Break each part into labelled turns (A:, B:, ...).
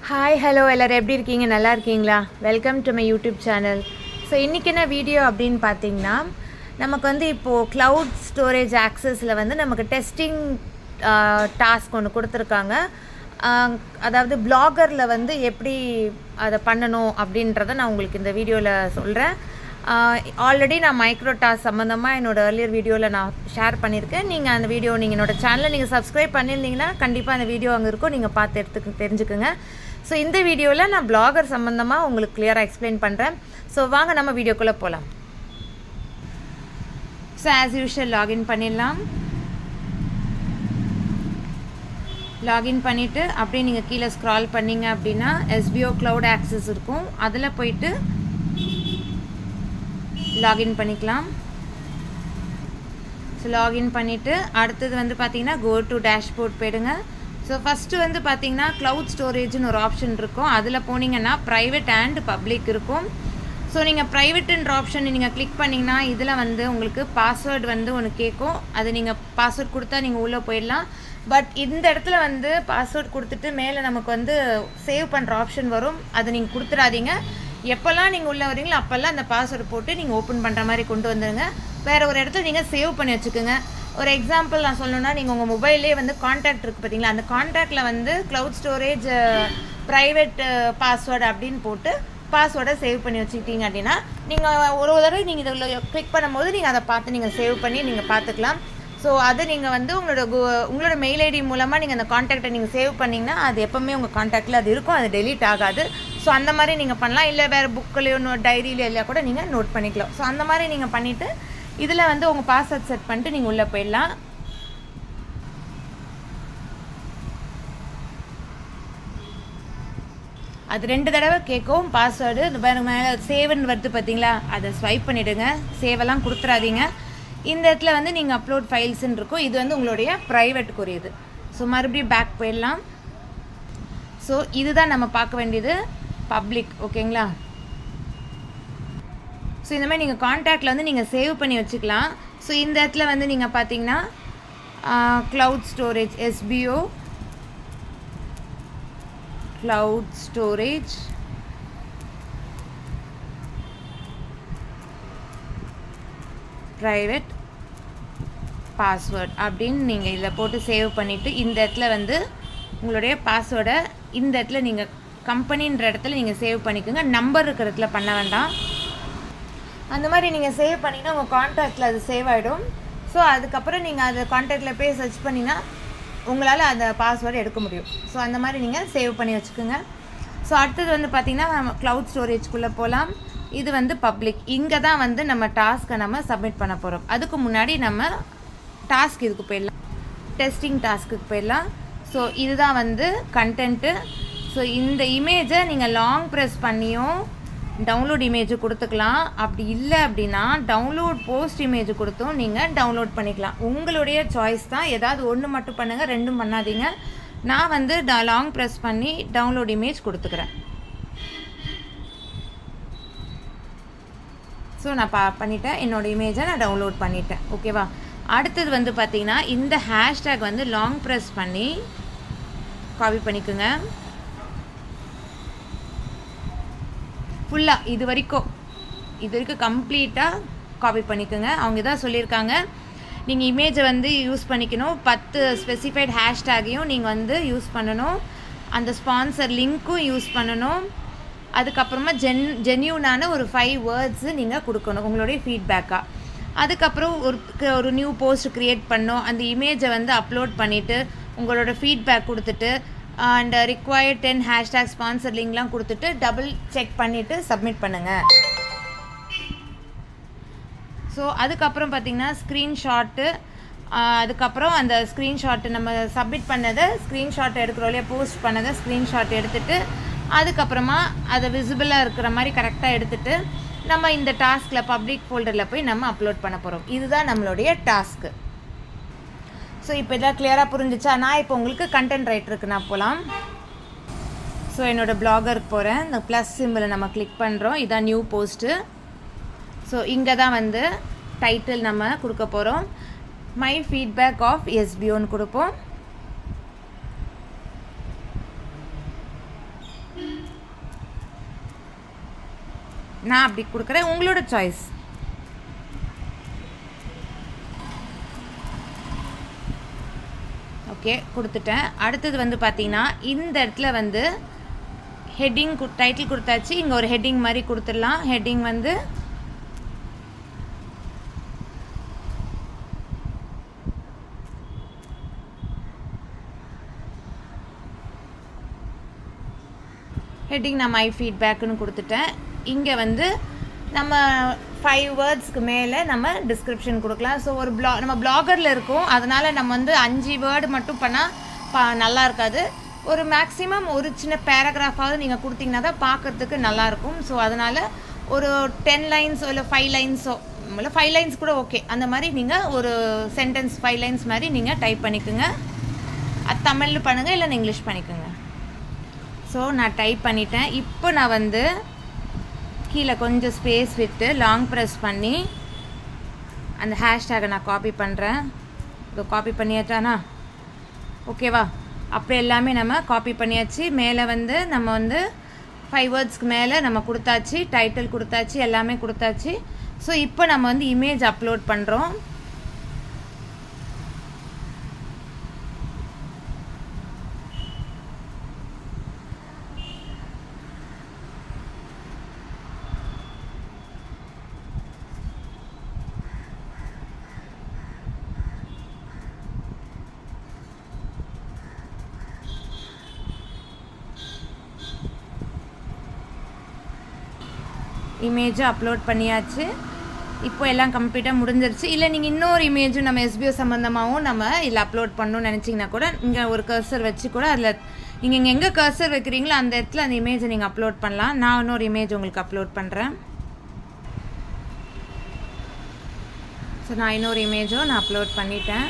A: Hi hello எல்லோரும் எப்படி இருக்கீங்க? நல்லா இருக்கீங்களா? Welcome to my YouTube channel. So இன்றைக்கி என்ன வீடியோ அப்படின்னு பார்த்தீங்கன்னா, நமக்கு வந்து இப்போது க்ளவுட் ஸ்டோரேஜ் ஆக்சஸில் வந்து நமக்கு டெஸ்டிங் டாஸ்க் ஒன்று கொடுத்துருக்காங்க. அதாவது பிளாகரில் வந்து எப்படி அதை பண்ணணும் அப்படின்றத நான் உங்களுக்கு இந்த வீடியோவில் சொல்கிறேன். ஆல்ரெடி நான் மைக்ரோ டாஸ்க் சம்மந்தமாக என்னோடய ஏர்லியர் வீடியோவில் நான் ஷேர் பண்ணியிருக்கேன். நீங்கள் அந்த வீடியோ நீங்கள் என்னோடய சேனலில் நீங்கள் சப்ஸ்கிரைப் பண்ணியிருந்தீங்கன்னா கண்டிப்பாக அந்த வீடியோ அங்கே இருக்கும், நீங்கள் பார்த்து தெரிஞ்சுக்குங்க. ஸோ இந்த வீடியோவில் நான் பிளாகர் சம்மந்தமாக உங்களுக்கு கிளியராக எக்ஸ்பிளைன் பண்ணுறேன். ஸோ வாங்க நம்ம வீடியோக்குள்ளே போகலாம். ஸோ ஆஸ் யூஷுவல் லாகின் பண்ணிடலாம். லாகின் பண்ணிவிட்டு அப்படியே நீங்கள் கீழே ஸ்க்ரால் பண்ணிங்க அப்படின்னா எஸ்பிஓ க்ளவுட் ஆக்சஸ் இருக்கும், அதில் போயிட்டு லாகின் பண்ணிக்கலாம். ஸோ லாகின் பண்ணிவிட்டு அடுத்தது வந்து பார்த்தீங்கன்னா கோ டு டேஷ்போர்ட் போயிடுங்க. ஸோ ஃபஸ்ட்டு வந்து பார்த்தீங்கன்னா க்ளவுட் ஸ்டோரேஜ்னு ஒரு ஆப்ஷன் இருக்கும், அதில் போனீங்கன்னா ப்ரைவேட் அண்ட் பப்ளிக் இருக்கும். ஸோ நீங்கள் ப்ரைவேட்டுன்ற ஆப்ஷன் நீங்கள் கிளிக் பண்ணிங்கன்னா இதில் வந்து உங்களுக்கு பாஸ்வேர்டு வந்து ஒன்று கேட்கும். அது நீங்கள் பாஸ்வேர்ட் கொடுத்தா நீங்கள் உள்ளே போயிடலாம். பட் இந்த இடத்துல வந்து பாஸ்வேர்ட் கொடுத்துட்டு மேலே நமக்கு வந்து சேவ் பண்ணுற ஆப்ஷன் வரும், அதை நீங்கள் கொடுத்துடாதீங்க. எப்போல்லாம் நீங்கள் உள்ளே வரீங்களோ அப்போல்லாம் அந்த பாஸ்வேர்டு போட்டு நீங்கள் ஓப்பன் பண்ணுற மாதிரி கொண்டு வந்துடுங்க. வேறு ஒரு இடத்துல நீங்கள் சேவ் பண்ணி வச்சுக்கோங்க. ஒரு எக்ஸாம்பிள் நான் சொல்லணுன்னா, நீங்கள் உங்கள் மொபைல்லே வந்து கான்டாக்ட் இருக்குது பார்த்தீங்களா, அந்த கான்டாக்டில் வந்து க்ளவுட் ஸ்டோரேஜ் ப்ரைவேட் பாஸ்வேர்டு அப்படின்னு போட்டு பாஸ்வேர்டை சேவ் பண்ணி வச்சுக்கிட்டீங்க அப்படின்னா நீங்கள் ஒரு தடவை நீங்கள் இதில் கிளிக் பண்ணும்போது நீங்கள் அதை பார்த்து நீங்கள் சேவ் பண்ணி நீங்கள் பார்த்துக்கலாம். ஸோ அது நீங்கள் வந்து உங்களோட மெயில் ஐடி மூலமாக நீங்கள் அந்த கான்டாக்டை நீங்கள் சேவ் பண்ணிங்கன்னா அது எப்போவுமே உங்கள் கான்டாக்டில் அது இருக்கும், அது டெலீட் ஆகாது. ஸோ அந்த மாதிரி நீங்கள் பண்ணலாம். இல்லை வேறு புக்கிலையோ டைரியிலையோ எல்லாம் கூட நீங்கள் நோட் பண்ணிக்கலாம். ஸோ அந்த மாதிரி நீங்கள் பண்ணிவிட்டு இதில் வந்து உங்கள் பாஸ்வேர்ட் செட் பண்ணிட்டு நீங்கள் உள்ளே போயிடலாம். அது 2 தடவை கேட்கும் பாஸ்வேர்டு. இந்த பாருங்க மேலே சேவ்னு வருது பார்த்தீங்களா, அதை ஸ்வைப் பண்ணிவிடுங்க. சேவெல்லாம் கொடுத்துறாதீங்க. இந்த இடத்துல வந்து நீங்கள் அப்லோட் ஃபைல்ஸ்ன்னு இருக்கும், இது வந்து உங்களுடைய ப்ரைவேட்டுக்குரியது. ஸோ மறுபடியும் பேக் போயிடலாம். ஸோ இதுதான் நம்ம பார்க்க வேண்டியது பப்ளிக், ஓகேங்களா? ஸோ இந்த மாதிரி நீங்கள் கான்டாக்டில் வந்து நீங்கள் சேவ் பண்ணி வச்சுக்கலாம். ஸோ இந்த இடத்துல வந்து நீங்கள் பார்த்தீங்கன்னா cloud storage SPO cloud storage private password அப்படின்னு நீங்கள் இதில் போட்டு சேவ் பண்ணிவிட்டு இந்த இடத்துல வந்து உங்களுடைய பாஸ்வேர்டை இந்த இடத்துல நீங்கள் கம்பெனின்ற இடத்துல நீங்கள் சேவ் பண்ணிக்கோங்க. நம்பர் இருக்கிற இடத்துல பண்ண வேண்டாம். அந்த மாதிரி நீங்கள் சேவ் பண்ணிங்கன்னா உங்கள் கான்டாக்டில் அது சேவ் ஆகிடும். ஸோ அதுக்கப்புறம் நீங்கள் அதை கான்டாக்டில் போய் சர்ச் பண்ணிங்கன்னா உங்களால் அந்த பாஸ்வேர்டு எடுக்க முடியும். ஸோ அந்த மாதிரி நீங்கள் சேவ் பண்ணி வச்சுக்கோங்க. ஸோ அடுத்தது வந்து பார்த்திங்கன்னா க்ளவுட் ஸ்டோரேஜ்குள்ளே போகலாம். இது வந்து பப்ளிக். இங்கே தான் வந்து நம்ம டாஸ்க்கை நம்ம சப்மிட் பண்ண போகிறோம். அதுக்கு முன்னாடி நம்ம டாஸ்க் இதுக்கு போயிடலாம், டெஸ்டிங் டாஸ்க்குக்கு போயிடலாம். ஸோ இதுதான் வந்து கண்டென்ட்டு. ஸோ இந்த இமேஜை நீங்கள் லாங் ப்ரெஸ் பண்ணியும் டவுன்லோட் இமேஜ் கொடுத்துக்கலாம். அப்படி இல்லை அப்படின்னா டவுன்லோட் போஸ்ட் இமேஜ் கொடுத்தும் நீங்கள் டவுன்லோட் பண்ணிக்கலாம். உங்களுடைய சாய்ஸ் தான். ஏதாவது ஒன்று மட்டும் பண்ணுங்கள், ரெண்டும் பண்ணாதீங்க. நான் வந்து லாங் ப்ரெஸ் பண்ணி டவுன்லோட் இமேஜ் கொடுத்துக்கிறேன். ஸோ நான் பண்ணிட்டேன், என்னோடய இமேஜை நான் டவுன்லோட் பண்ணிட்டேன், ஓகேவா? அடுத்தது வந்து பார்த்திங்கன்னா இந்த ஹேஷ்டேக் வந்து லாங் ப்ரெஸ் பண்ணி காப்பி பண்ணிக்கோங்க. ஃபுல்லாக இது வரைக்கும் கம்ப்ளீட்டாக காப்பி பண்ணிக்கோங்க. அவங்க தான் சொல்லியிருக்காங்க, நீங்கள் இமேஜை வந்து யூஸ் பண்ணிக்கணும், 10 ஸ்பெசிஃபைட் ஹேஷ்டேக்கையும் நீங்கள் வந்து யூஸ் பண்ணணும், அந்த ஸ்பான்சர் லிங்க்கும் யூஸ் பண்ணணும். அதுக்கப்புறமா ஜென்யூனான ஒரு 5 வேர்ட்ஸு நீங்கள் கொடுக்கணும் உங்களுடைய ஃபீட்பேக்காக. அதுக்கப்புறம் ஒரு நியூ போஸ்ட் க்ரியேட் பண்ணணும். அந்த இமேஜை வந்து அப்லோட் பண்ணிவிட்டு உங்களோட ஃபீட்பேக் கொடுத்துட்டு அண்ட் ரிக்வயர்ட் 10 ஹேஷ்டேக் ஸ்பான்சர் லிங்க்லாம் கொடுத்துட்டு டபுள் செக் பண்ணிவிட்டு சப்மிட் பண்ணுங்கள். ஸோ அதுக்கப்புறம் பார்த்திங்கன்னா ஸ்க்ரீன்ஷாட்டு, அதுக்கப்புறம் அந்த ஸ்க்ரீன்ஷாட்டு நம்ம சப்மிட் பண்ணதை ஸ்க்ரீன்ஷாட் எடுக்கிறோம் இல்லையா, போஸ்ட் பண்ணதை ஸ்க்ரீன்ஷாட் எடுத்துகிட்டு அதுக்கப்புறமா அதை விசிபிளாக இருக்கிற மாதிரி கரெக்டாக எடுத்துகிட்டு நம்ம இந்த டாஸ்கில் பப்ளிக் ஃபோல்டரில் போய் நம்ம அப்லோட் பண்ண போகிறோம். இதுதான் நம்மளுடைய டாஸ்க்கு. ஸோ இப்போ இதெல்லாம் கிளியராக புரிஞ்சிச்சா? நான் இப்போ உங்களுக்கு கண்டென்ட் ரைட்டருக்கு நான் போகலாம். ஸோ என்னோடய பிளாகருக்கு போகிறேன். இந்த ப்ளஸ் சிம்பிளை நம்ம கிளிக் பண்ணுறோம். இதான் நியூ போஸ்ட்டு. ஸோ இங்கே தான் வந்து டைட்டில் நம்ம கொடுக்க போகிறோம். மை ஃபீட்பேக் ஆஃப் எஸ்பிஓன்னு கொடுப்போம். நான் அப்படி கொடுக்குறேன், உங்களோட சாய்ஸ். ஓகே, கொடுத்துட்டேன். அடுத்தது வந்து பார்த்தீங்கன்னா இந்த இடத்துல வந்து ஹெட்டிங் டைட்டில் கொடுத்தாச்சு. இங்கே ஒரு ஹெட்டிங் மாதிரி கொடுத்துடலாம். ஹெட்டிங் வந்து ஹெட்டிங் நான் மை ஃபீட்பேக்குன்னு கொடுத்துட்டேன். இங்கே வந்து நம்ம 5 வேர்ட்ஸ்க்கு மேலே நம்ம டிஸ்கிரிப்ஷன் கொடுக்கலாம். ஸோ ஒரு நம்ம பிளாகரில் இருக்கோம், அதனால் நம்ம வந்து 5 வேர்டு மட்டும் பண்ணால் நல்லா இருக்காது. ஒரு மேக்ஸிமம் ஒரு சின்ன பேராகிராஃபாவது நீங்கள் கொடுத்தீங்கன்னா தான் பார்க்குறதுக்கு நல்லாயிருக்கும். ஸோ அதனால் ஒரு 10 லைன்ஸோ இல்லை 5 லைன்ஸோ இல்லை 5 லைன்ஸ் கூட ஓகே, அந்த மாதிரி நீங்கள் ஒரு சென்டென்ஸ் 5 லைன்ஸ் மாதிரி நீங்கள் டைப் பண்ணிக்கோங்க. அது தமிழில் பண்ணுங்கள், இல்லை இங்கிலீஷ் பண்ணிக்கோங்க. ஸோ நான் டைப் பண்ணிட்டேன். இப்போ நான் வந்து கீழே கொஞ்சம் ஸ்பேஸ் விட்டு லாங் ப்ரெஸ் பண்ணி அந்த ஹேஷ்டேகை நான் காப்பி பண்ணுறேன். இதோ காப்பி பண்ணியாச்சானா? ஓகேவா? அப்போ எல்லாமே நம்ம காப்பி பண்ணியாச்சு. மேலே வந்து நம்ம வந்து 5 வேர்ட்ஸ்க்கு மேலே நம்ம கொடுத்தாச்சு, டைட்டில் கொடுத்தாச்சு, எல்லாமே கொடுத்தாச்சு. ஸோ இப்போ நம்ம வந்து இமேஜ் அப்லோட் பண்ணுறோம். இமேஜை அப்லோட் பண்ணியாச்சு. இப்போ எல்லாம் கம்ப்ளீட்டாக முடிஞ்சிருச்சு. இல்லை நீங்கள் இன்னொரு இமேஜும் நம்ம எஸ்பிஓ சம்மந்தமாகவும் நம்ம இதில் அப்லோட் பண்ணணும்னு நினச்சிங்கன்னா கூட இங்கே ஒரு கர்சர் வச்சு கூட அதில் நீங்கள் எங்கே கர்சர் வைக்கிறீங்களோ அந்த இடத்துல அந்த இமேஜை நீங்கள் அப்லோட் பண்ணலாம். நான் இன்னொரு இமேஜ் உங்களுக்கு அப்லோட் பண்ணுறேன். ஸோ நான் இன்னொரு இமேஜும் நான் அப்லோட் பண்ணிட்டேன்.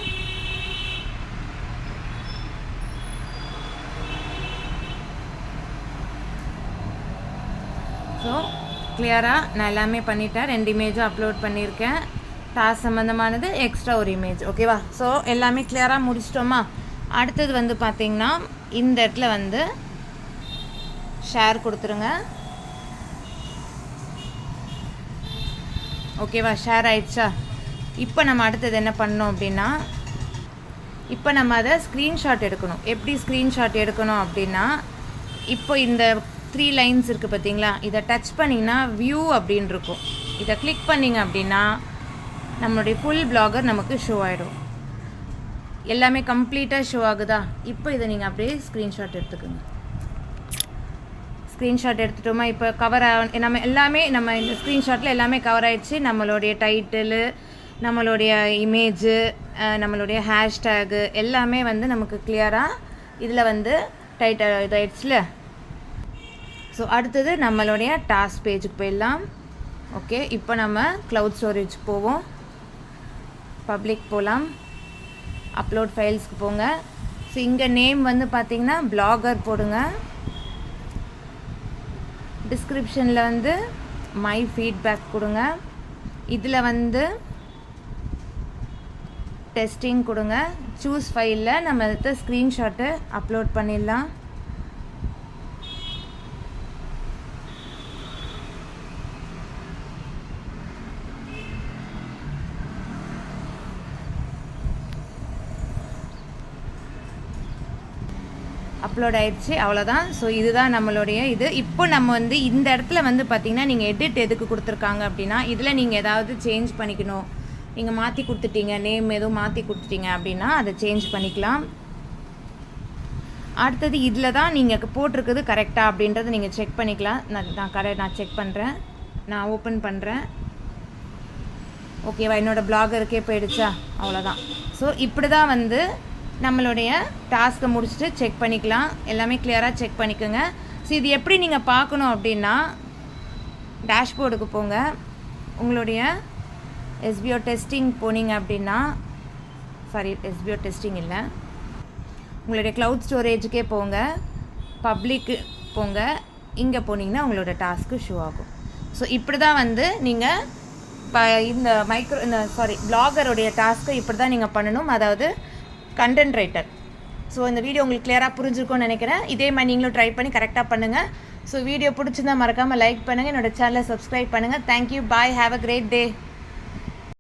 A: ஸோ கிளியராக நான் எல்லாமே பண்ணிட்டேன். 2 இமேஜும் அப்லோட் பண்ணியிருக்கேன். டாஸ்க் சம்மந்தமானது எக்ஸ்ட்ரா ஒரு இமேஜ். ஓகேவா? ஸோ எல்லாமே கிளியராக முடிச்சிட்டோமா? அடுத்தது வந்து பார்த்திங்கன்னா இந்த இடத்துல வந்து ஷேர் கொடுத்துருங்க. ஓகேவா? ஷேர் ஆயிடுச்சா? இப்போ நம்ம அடுத்தது என்ன பண்ணோம் அப்படின்னா, இப்போ நம்ம அதை ஸ்க்ரீன்ஷாட் எடுக்கணும். எப்படி ஸ்க்ரீன்ஷாட் எடுக்கணும் அப்படின்னா, இப்போ இந்த 3 லைன்ஸ் இருக்குது பார்த்தீங்களா, இதை டச் பண்ணிங்கன்னா வியூ அப்படின்னு இருக்கும். இதை கிளிக் பண்ணிங்க அப்படின்னா நம்மளுடைய ஃபுல் பிளாகர் நமக்கு ஷோ ஆகிடும். எல்லாமே கம்ப்ளீட்டாக ஷோ ஆகுதா? இப்போ இதை நீங்கள் அப்படியே ஸ்க்ரீன்ஷாட் எடுத்துக்கோங்க. ஸ்க்ரீன்ஷாட் எடுத்துட்டோமா? இப்போ கவர் நம்ம எல்லாமே நம்ம இந்த ஸ்க்ரீன்ஷாட்டில் எல்லாமே கவர் ஆகிடுச்சு. நம்மளுடைய டைட்டிலு, நம்மளுடைய இமேஜு, நம்மளுடைய ஹேஷ்டேகு எல்லாமே வந்து நமக்கு கிளியராக இதில் வந்து இதாகிடுச்சுல. ஸோ அடுத்தது நம்மளுடைய டாஸ்க் பேஜுக்கு போயிடலாம். ஓகே, இப்போ நம்ம க்ளவுட் ஸ்டோரேஜ் போவோம். பப்ளிக் போகலாம். அப்லோட் ஃபைல்ஸ்க்கு போங்க. ஸோ இங்கே நேம் வந்து பார்த்திங்கன்னா பிளாகர் போடுங்க. டிஸ்கிரிப்ஷனில் வந்து மை ஃபீட்பேக் கொடுங்க. இதில் வந்து டெஸ்டிங் கொடுங்க. சூஸ் ஃபைலில் நம்ம எடுத்த ஸ்க்ரீன்ஷாட்டை அப்லோட் பண்ணிடலாம். அப்லோட் ஆயிடுச்சு. அவ்வளோதான். ஸோ இதுதான் நம்மளுடைய இது. இப்போ நம்ம வந்து இந்த இடத்துல வந்து பார்த்திங்கன்னா நீங்கள் எடிட் எதுக்கு கொடுத்துருக்காங்க அப்படின்னா, இதில் நீங்கள் ஏதாவது சேஞ்ச் பண்ணிக்கணும், நீங்கள் மாற்றி கொடுத்துட்டீங்க, நேம் எதுவும் மாற்றி கொடுத்துட்டீங்க அப்படின்னா அதை சேஞ்ச் பண்ணிக்கலாம். அடுத்தது இதில் தான் நீங்கள் போட்டிருக்குது கரெக்டாக அப்படின்றத நீங்கள் செக் பண்ணிக்கலாம். நான் செக் பண்ணுறேன். நான் ஓப்பன் பண்ணுறேன். ஓகேவா? என்னோடய பிளாகருக்கே போயிடுச்சா? அவ்வளோதான். ஸோ இப்படி தான் வந்து நம்மளுடைய டாஸ்க்கை முடிச்சுட்டு செக் பண்ணிக்கலாம். எல்லாமே கிளியராக செக் பண்ணிக்கோங்க. ஸோ இது எப்படி நீங்கள் பார்க்கணும் அப்படின்னா, டேஷ்போர்டுக்கு போங்க. உங்களுடைய எஸ்பிஓ டெஸ்டிங் போனீங்க அப்படின்னா, எஸ்பிஓ டெஸ்டிங் இல்லை, உங்களுடைய க்ளவுட் ஸ்டோரேஜுக்கே போங்க, பப்ளிக்கு போங்க. இங்கே போனீங்கன்னா உங்களோட டாஸ்க்கு ஷோ ஆகும். ஸோ இப்படி தான் வந்து நீங்கள் இந்த பிளாகருடைய டாஸ்க்கை இப்படி தான் நீங்கள் பண்ணணும். அதாவது கண்டென்ட் ரைட்டர். ஸோ இந்த வீடியோ உங்களுக்கு கிளியராக புரிஞ்சிருக்கும்னு நினைக்கிறேன். இதே மாதிரி நீங்களும் ட்ரை பண்ணி கரெக்டாக பண்ணுங்கள். ஸோ வீடியோ பிடிச்சிருந்தா மறக்காமல் லைக் பண்ணுங்கள், என்னோடய சேனலை சப்ஸ்கிரைப் பண்ணுங்கள். Thank you, bye, have a great day.